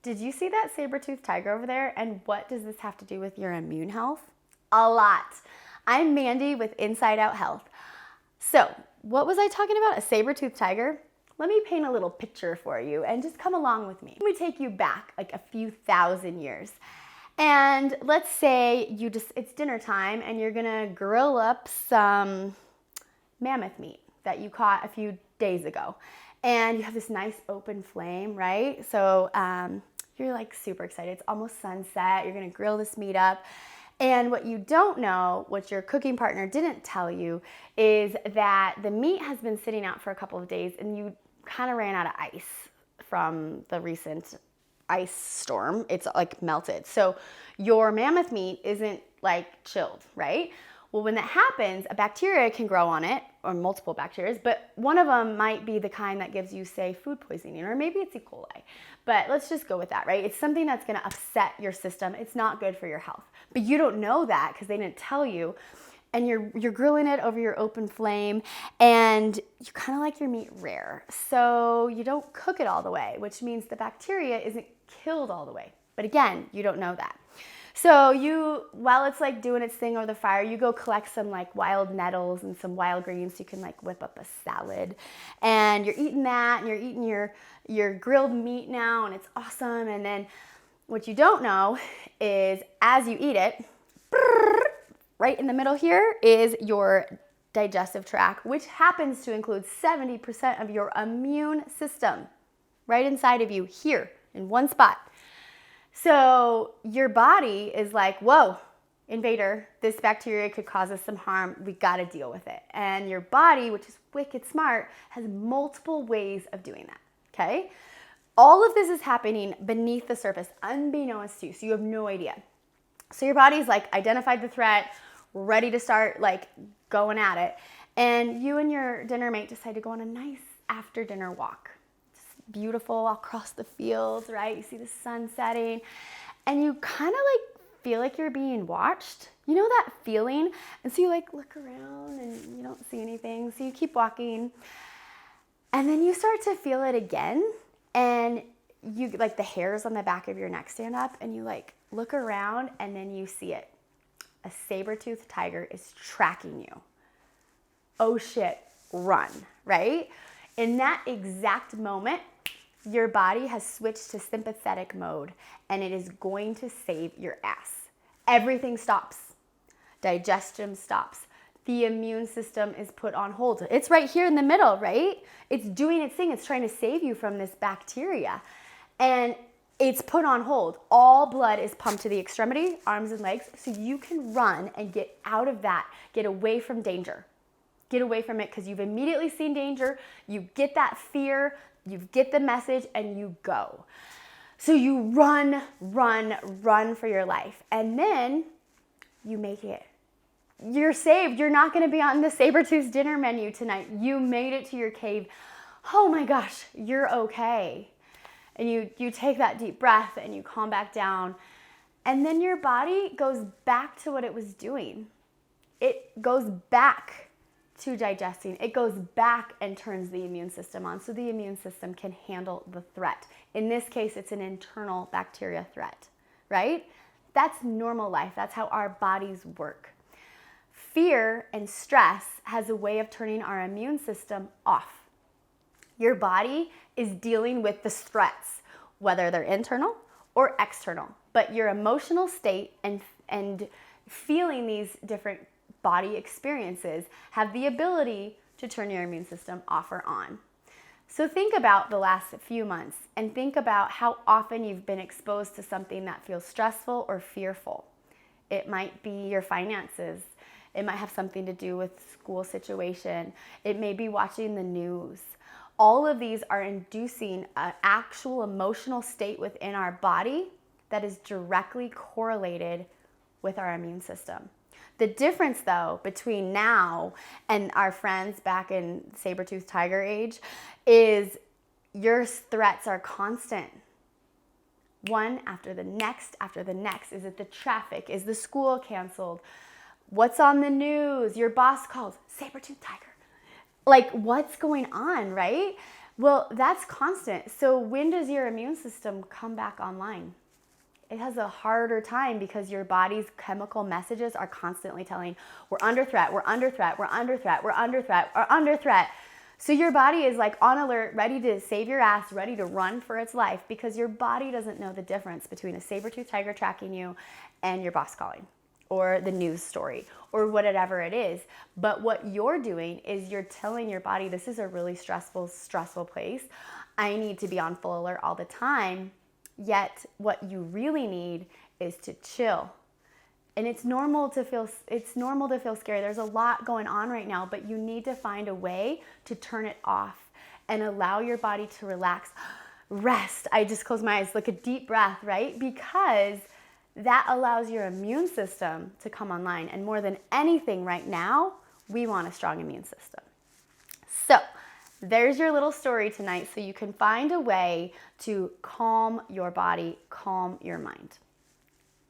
Did you see that saber-toothed tiger over there? And what does this have to do with your immune health? A lot. I'm Mandi with Inside Out Health. So, what was I talking about? A saber-toothed tiger? Let me paint a little picture for you and just come along with me. Let me take you back like a few thousand years. And let's say it's dinner time and you're gonna grill up some mammoth meat that you caught a few days ago. And you have this nice open flame, right? So you're like super excited. It's almost sunset. You're gonna grill this meat up. And what you don't know, what your cooking partner didn't tell you, is that the meat has been sitting out for a couple of days and you kind of ran out of ice from the recent ice storm. It's like melted. So your mammoth meat isn't like chilled, right? Well, when that happens, a bacteria can grow on it, or multiple bacteria, but one of them might be the kind that gives you, say, food poisoning, or maybe it's E. coli. But let's just go with that, right? It's something that's gonna upset your system. It's not good for your health. But you don't know that because they didn't tell you. And you're grilling it over your open flame, and you kind of like your meat rare. So you don't cook it all the way, which means the bacteria isn't killed all the way. But again, you don't know that. So while it's like doing its thing over the fire, you go collect some like wild nettles and some wild greens so you can like whip up a salad. And you're eating that, and you're eating your grilled meat now, and it's awesome. And then what you don't know is as you eat it, right in the middle here is your digestive tract, which happens to include 70% of your immune system right inside of you here in one spot. So your body is like, whoa, invader, this bacteria could cause us some harm. We got to deal with it. And your body, which is wicked smart, has multiple ways of doing that, okay? All of this is happening beneath the surface, unbeknownst to you, so you have no idea. So your body's like identified the threat, ready to start like going at it. And you and your dinner mate decide to go on a nice after dinner walk. Beautiful across the fields, right? You see the sun setting and you kind of like feel like you're being watched. You know that feeling? And so you like look around and you don't see anything. So you keep walking and then you start to feel it again. And you like the hairs on the back of your neck stand up and you like look around and then you see it. A saber-toothed tiger is tracking you. Oh shit, run, right? In that exact moment, your body has switched to sympathetic mode and it is going to save your ass. Everything stops. Digestion stops. The immune system is put on hold. It's right here in the middle, right? It's doing its thing. It's trying to save you from this bacteria. And it's put on hold. All blood is pumped to the extremity, arms and legs, so you can run and get out of that, get away from danger. Get away from it because you've immediately seen danger, you get that fear, you get the message, and you go. So you run for your life. And then you make it. You're saved. You're not going to be on the saber-toothed dinner menu tonight. You made it to your cave. Oh my gosh, you're okay. And you take that deep breath and you calm back down. And then your body goes back to what it was doing. It goes back to digesting. It goes back and turns the immune system on so the immune system can handle the threat. In this case, it's an internal bacteria threat, right? That's normal life. That's how our bodies work. Fear and stress has a way of turning our immune system off. Your body is dealing with the threats, whether they're internal or external, but your emotional state and feeling these different body experiences have the ability to turn your immune system off or on. So think about the last few months and think about how often you've been exposed to something that feels stressful or fearful. It might be your finances. It might have something to do with school situation. It may be watching the news. All of these are inducing an actual emotional state within our body that is directly correlated with our immune system. The difference, though, between now and our friends back in saber-toothed tiger age is your threats are constant. One after the next after the next. Is it the traffic? Is the school canceled? What's on the news? Your boss calls, saber-toothed tiger. Like, what's going on, right? Well, that's constant. So when does your immune system come back online? It has a harder time because your body's chemical messages are constantly telling, we're under threat, we're under threat, we're under threat, we're under threat, we're under threat. So your body is like on alert, ready to save your ass, ready to run for its life because your body doesn't know the difference between a saber-toothed tiger tracking you and your boss calling or the news story or whatever it is. But what you're doing is you're telling your body, this is a really stressful place. I need to be on full alert all the time. Yet what you really need is to chill. And it's normal to feel scary. There's a lot going on right now, but you need to find a way to turn it off and allow your body to relax. Rest. I just closed my eyes, like a deep breath, right? Because that allows your immune system to come online. And more than anything right now, we want a strong immune system. So there's your little story tonight so you can find a way to calm your body, calm your mind.